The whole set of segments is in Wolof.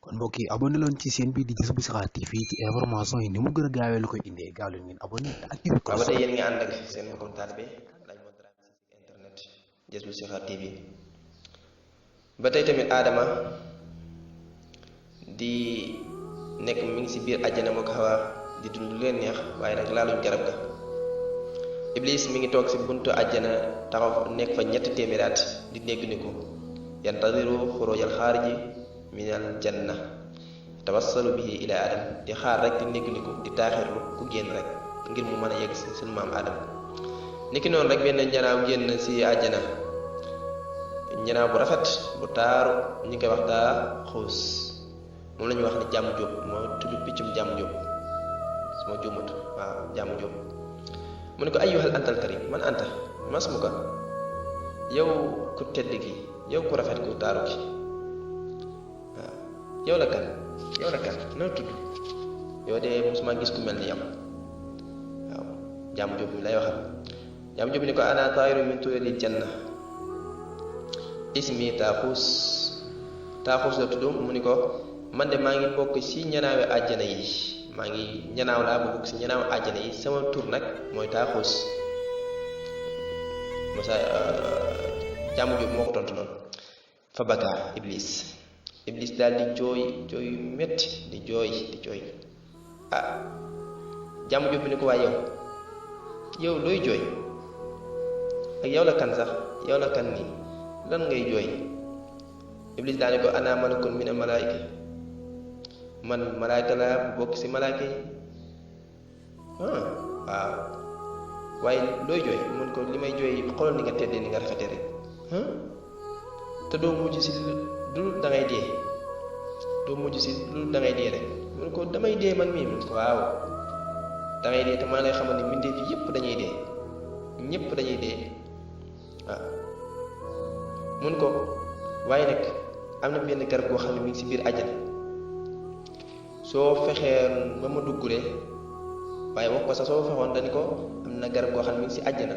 kon mbokk yi abonné leen ci seen bii di Jazboul Chirakh TV ci information yi ni mu gën a gaawee la koy indee gaaw leen ngeen abonné te activé ko. waaw ba tey yéen ngi ànd ak seen mbokkum taalibe laaj moo dara ci internet Jazboul Chirakh TV ba tey tamit Adama di nekk mi ngi si biir àjjana moo ko Hawa di dund leen neex waaye nag laaluñ garab ga. Iblis mi ngi toog si buntu àjjana taxaw nekk fa ñetti téeméeri at di dégg ni ko yantadiru xurujal xaariji minal janna tawassalu bihi ila adam di xaar rek di nekk ni ko di taaxirlu ku génn rek ngir mu mën a yegg si sunu maam Adam. niki noonu rek benn njanaaw génn si àjjana njanaaw bu rafet bu taaru ñu koy wax daa xuus moom la ñuy wax ne jàmm jóob moo tudd piccum jàmm jóob su ma juumut waaw jàmm jóob mu ne ko ayyuhal antal karim man anta masmuka yow ku tedd gi yow ku rafet ku taaru gi waaw yow la kan noo tudd yow de mosuma gis ku mel ni yow waaw jàmm jóob mi lay waxal jàmm jóob ni ko ana taayiru min tuyaril janna ismi taaxuus la tudd mu ni ko man de maa ngi bokk ci ñanaawe àjjana yi maa ngi ñanaaw laa bokk ci ñanaaw àjjana yi sama tur nag mooy taaxuus mosa jàmm jóob moo ko tontu noonu fa baka iblis daal di jooy yu metti di jooy jàmm jóob bi ni ko waaye yow looy jooy ak yow la kan sax yow la kan nii lan ngay jooy iblis daal ni ko ana malakun mina malaayika man malaayika laa bokk ci malaayika yi waaw waaye looy jooy mun ko li may jooy xoolal ni nga teddee ni nga rafetee rek te doo mujj ci dul da ngay dee rek mun ko damay dee man mii mun ko waaw da ngay dee te maa lay xamal ne mbindeef yi yépp dañuy dee ñépp dañuy dee waaw mun ko waaye nag am na benn garab goo xam ne mi ngi ci biir àjjana soo fexee ba ma duggulee waaye wax ko sax soo fexoon dañu ko am na garab goo xam ne mi ngi ci àjjana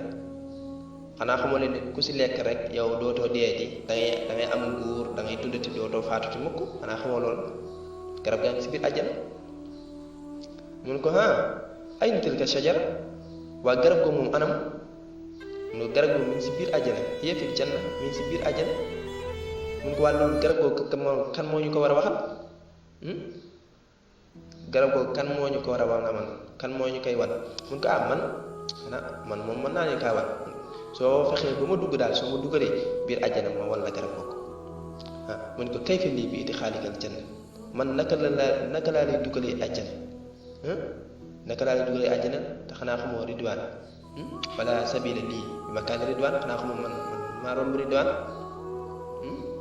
xanaa xamoo leen ku ci lekk rek yow dootoo deeti da ngay am nguur da ngay dundati dootoo faatuti mukk xanaa xamoo loolu garab gaa ngi ci biir àjjana mun ko ayna tilka shajara waa garab goo moom anam no garab goo mi ngi ci biir àjjana hiya fil janna mi ngi ci biir àjjana mun ko waa loolu garab goo kan moo ñu ko war a waxal garab goo kan moo ñu ko war a wax man kan moo ñu koy wan mun ko man moom mën naa ne kaa wan soo fexee ba ma dugg daal soo ma duggalee biir àjjana ma wan la garab googu mun ko kayfa lii bi idxaalikal janna man naka laa lay duggalee àjjana naka laa lay duggalee àjjana te xanaa xamoo ridwaan wala sabila lii bi makaani ridwaan xanaa xamoo man maa romb ridwaan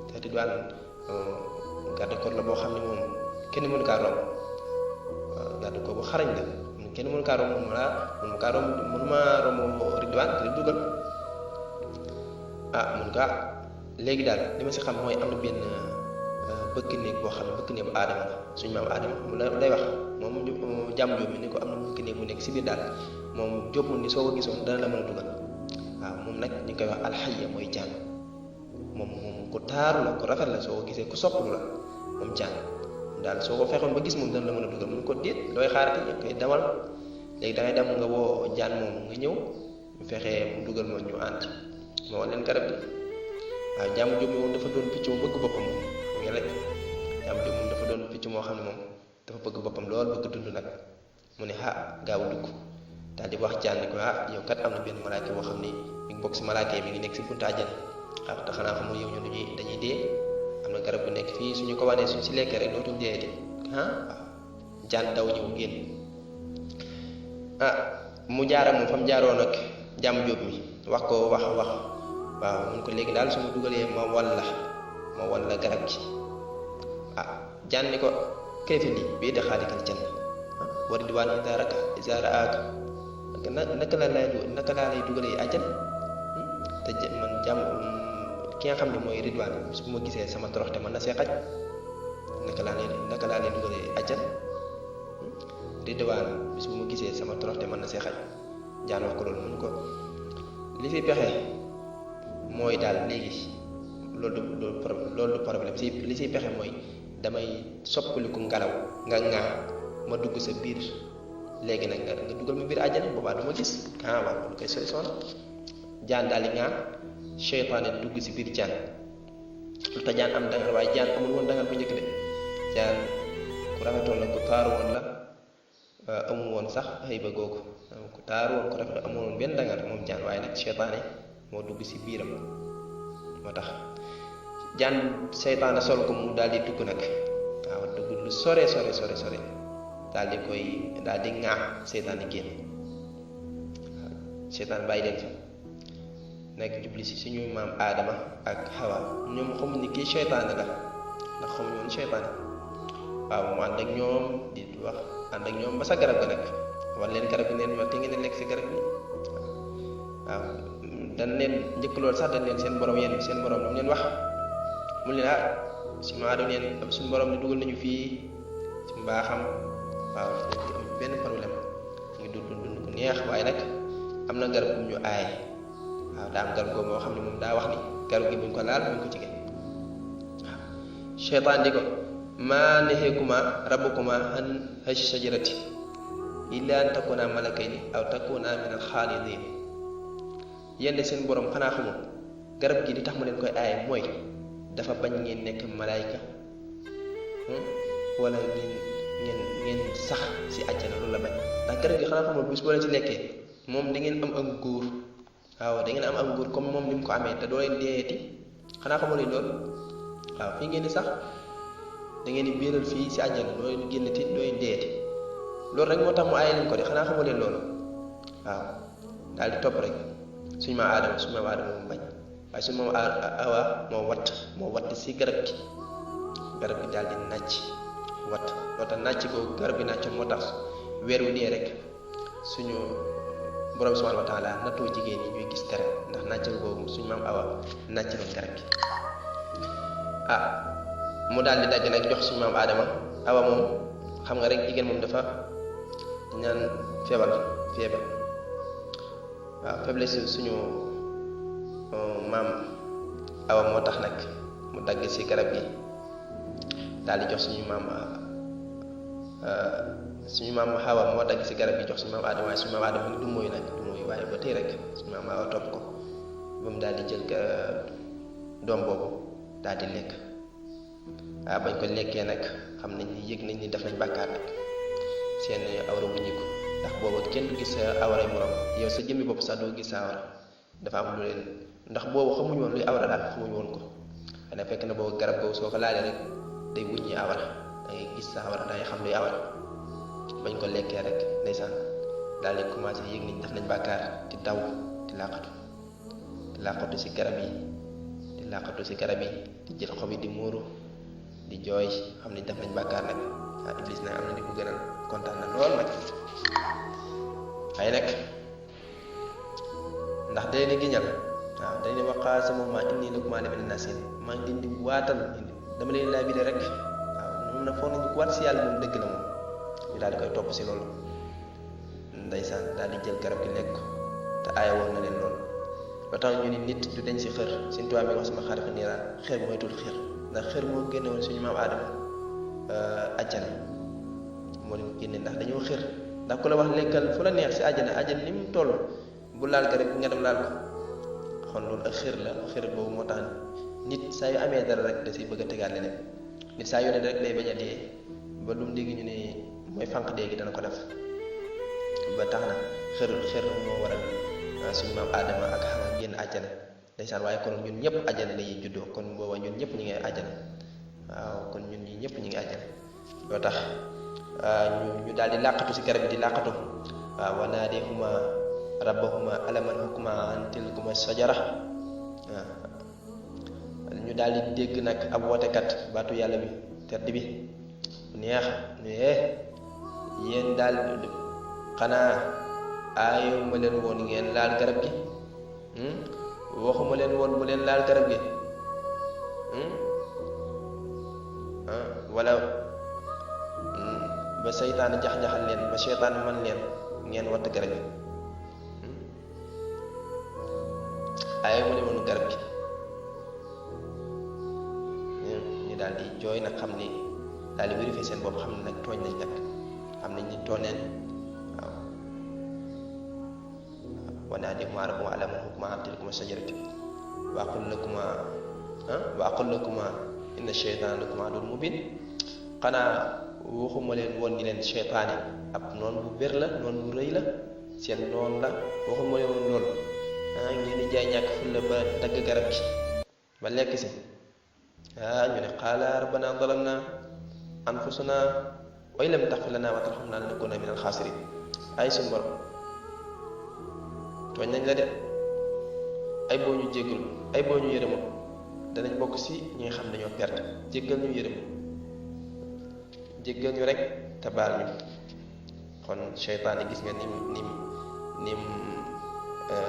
te ridwaan garde corps la boo xam ne moom kenn mënu kaa romb garde corps bu xarañ la kenn mënu kaa romb mënu maa romb ridwaan te dugal mun ko léegi daal li ma si xam mooy am na benn bëkk néeg boo xam ne bëkk néeg bu aadama la suñu maam aadama mu lay wax moom jàmm jóob mi ni ko am na bëkk néeg bu nekk si biir daal moom jóobul ni soo ko gisoon dana la mën a dugal waaw moom nag ñu koy wax alxaya mooy jaan moom ku taaru la ku rafet la soo ko gisee ku sopplu la moom jaan daal soo ko fexoon ba gis moom dana la mën a dugal mun ko déet looy xaarati ñu koy demal léegi da ngay dem nga woo jaan moom nga ñëw ñu fexee mu dugal ma ñu ànd ma wan leen garab gi waaw jàmm jóob moom dafa doon picc mu bëgg boppam moom nga rek jàmm jóob moom dafa doon picc moo xam ne moom dafa bëgg boppam lool bëgg dund nag mu ne gaaw dugg daal di wax jaan ni ko yow kat am na benn malaaka boo xam ni mi ngi bokk si malaaka yi mi ngi nekk si buntu àjjana te xanaa xamul yow ñun dañuy dee am na garab bu nekk fii suñu ko wanee suñ si lekkee rek dootuñ deeti waaw jaan daw ñëw génn mu jaara moom fa mu jaaroo nag jàmm jóob mi wax waaw mun ko léegi daal su ma dugalee ma walla garab gi jaan ni ko kayfa lii bi idxaalikal janna wa ridwaan izaa ra'aaka naka laa lay dugalee àjjana te man jàmm ki nga xam ne mooy ridwaan bis bu ma gisee sama toroxte mën na see xaj naka laa lay dugalee àjjana ridwaan bis bu ma gisee sama toroxte mën na see xaj jaan wax ko loolu mun ko li fi pexe mooy daal léegi loolu du problème si li siy pexe mooy damay soppaliku ngelaw nga ŋaa ma dugg sa biir léegi nag nga dugal ma biir àjjana boobaa du ma gis waaw lu koy solution jaan daal di ŋaa seytaane dugg si biir jaan lu tax jaan am dangal waaye jaan amul woon dangal bu njëkk de jaan ku rafetoon la ku taaru woon la amul woon sax xëy ba googu ku taaru woon ku rafet amul woon benn dangal moom jaan waaye nag seytaane moo dugg si biiram moo tax jaan seytaane sol ko mu daal di dugg nag waaw dugg lu sore daal di koy daal di ŋaax seytaane génn waaw seytaane bàyyi leen fa nekk jubli si suñu maam aadama ak Hawa ñoom xamuñ ni kii seytaane la ndax xamuñ woon seytaane waaw mu ànd ak ñoom di wax ànd ak ñoom ba sa garab ga nag war leen garab gi neen wax te ngeen lekk si garab gi waaw dañ leen njëkk loolu sax dañ leen seen borom lu mu leen wax mu leen si maadu neen suñu borom ni dugal nañu fii ci mbaaxam waaw am benn problème ngi dund ku neex waaye nag am na garab bu ñu aay waaw daa am garab googu moo xam ne moom daa wax ni garab gi buñ ko laal buñ ko jege waaw seytaan di ko maa naheekuma rabbukuma an hashi shajarati illa an takuna malakayni aw takuna min al xaalidin yéen de seen borom xanaa xamul garab gi li tax ma leen koy aaye mooy dafa bañ ngeen nekk malaayka wala ngeen sax si àjjana loolu la bañ ndax garab gi xanaa xamul bis boo leen ci lekkee moom da ngeen am ak nguur waaw da ngeen am ak nguur comme moom ni mu ko amee te doo leen deeti xanaa xamul ni loolu waaw fii ngeen di sax da ngeen di biiral fii si àjjana doo leen génnati doo leen deeti loolu rek moo tax mu aaye leen ko de xanaa xamul leen loolu waaw daal di topp rek suñu maam aadama moom bañ waaye suñu maam Awa moo watt si garab gi daal di nàcc watt loo tax nàcc ko garab gi nàccoon moo tax weer wu dee rek suñu borom subhanahu wa taala nattoo jigéen ñi ñuy gis tere ndax nàccal boobu suñu maam Awa nàcc loon garab gi mu daal di dagg nag jox suñu maam aadama Awa moom xam nga rek jigéen moom dafa ñaan feebar waaw faiblesse suñu maam Awa moo tax nag mu dagg ci garab gi daal di jox suñu maam Hawa moo dagg ci garab gi jox suñu maam Adama waaye suñu maam Adama du mooy waaye ba tey rek suñu maam Hawa topp ko ba mu daal di jël doom boobu daal di lekk waaw bañ ko lekkee nag xam nañ ni yëg nañ ni def nañ bàkkaar nag seen awra bu ñiku ndax boobu kenn du gis sa awray morom yow sa jëmmi bopp sax doo gis sa awra dafa am lu leen ndax boobu xamuñ woon luy awra daal xamuñ woon ko xanaa fekk na boobu garab boobu soo ko laalee rek day wuññi awra da ngay gis sa awra da ngay xam luy awra bañ ko lekkee rek ndeysaan daal di commencé yëg nañ def nañ bàkkaar di daw di làqatu si garab yi di jël xob yi di muuru di jooy xam nañ def nañ bàkkaar nag Iblis nag am na di ko gënal kontaan na lool nag waaye nag ndax day ni giñal waaw day ni waqaasamahuma inni lakumaa lamina naasihiin maa ngi leen di waatal dama leen laa bile rek waaw moom nag foog nañu ko waat si yàlla moom dëgg la moom ñu daal di koy topp si loolu ndeysaan daal di jël garab gi lekk ko te aaya woon na leen loolu ba tax ñu ni nit du dañ si xër suñ tubaab bi wax sama xarit niiraan xër mooy tul xër ndax xër moo génne woon suñu maam aadama àjjana moo leen génne ndax dañoo xër ndax ku la wax lekkal fu la neex si àjjana ni mu toll bu laal garab gi nga dem laal ko kon loolu ak xër la xër boobu moo tax nit saa yu amee dara rek da siy bëgg a tegaat leneen nit saa yu ne rek lay bañ a dee ba lu mu dégg ñu ne mooy fànq dee gi dana ko def ba tax na xër moo waral suñu maam aadama ak Hawa génn àjjana ndeysaan waaye kon ñun ñëpp àjjana la ñuy juddoo kon booba ñun ñëpp ñu ngi àjjana waaw kon ñun ñi ñëpp ñu ngi àjjana loo tax ñu daal di làqatu si garab bi di làqatu waaw wa naadahuma rabbahuma alam anhakuma an tilkuma sajara waaw ñu daal di dégg nag ab wootekat baatu yàlla bi tedd bi neex ne yéen daal xanaa aayuma leen woon ngeen laal garab gi waxuma leen woon bu leen laal garab gi wala ba seytaan jax-jaxal leen ba seytaan man leen ngeen watt garab gi aayuma leen woon garab gi ñu daal di jooy nag xam ni daal di vérifier seen bopp xam ne nag tooñ nañ kat xam nañ ni tooñ nañ waaw wa naadikumaa rabbukumaa alaa an hukumaa an tilkumaa shajarati wa aqul lakumaa inna shaytaana lakumaa aduwwun mubiin xanaa waxuma leen woon ni leen seytaane ab noon bu bér la noon bu rëy la seen noon la waxuma leen woon loolu ngeen di jaay ñàkk fulla ba dagg garab gi ba lekk si ñu ne qaala rabbanaa zalamnaa anfusanaa wa in lam taghfir lanaa wa tarhamnaa lanakuunanna minal xaasiriin ay suñu borom tooñ nañ la de ay boo ñu jéggalu ay boo ñu yërëmul danañ bokk si ñi nga xam ne dañoo perte jéggal ñu yërëm jéggal ñu rek te baal ñu kon seytaane gis nga nim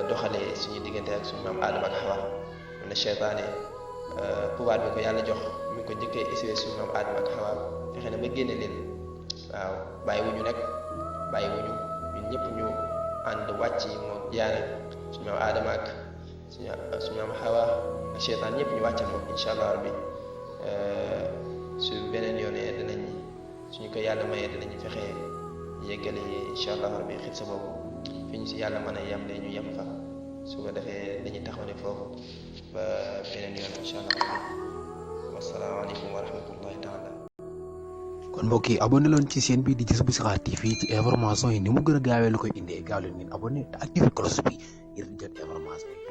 doxalee suñu diggante ak suñu maam Aadama ak Hawa mu ne seytaane pouvoir bi ko yàlla jox mi ngi ko njëkkee essayé suñu maam Aadama ak Hawa fexe na ba génne leen waaw bàyyiwuñu ñun ñëpp ñu ànd wàcc moo jaane suñu maam Aadama ak suñu maam Hawa ak seytaan ñëpp ñu wàccal moom incha allah rabbi su beneen yoonee dinañ suñu ko yàlla mayee dinañu fexe yeggale incha allah rabbi xit sa boobu fi ñu si yàlla mën a yem de ñu yem fa su ko defee dañuy taxaw ne foofu ba beneen yoon incha allah rabbi wasalaamaaleykum wa rahmatullahi taala. kon mbokk yi abonné leen ci chaîne bi di Jazboul Chikhar TV ci information yi ni mu gën a gaawee lu koy indee gaaw leen ngeen abonné te activé cloche bi ngir jot information yi.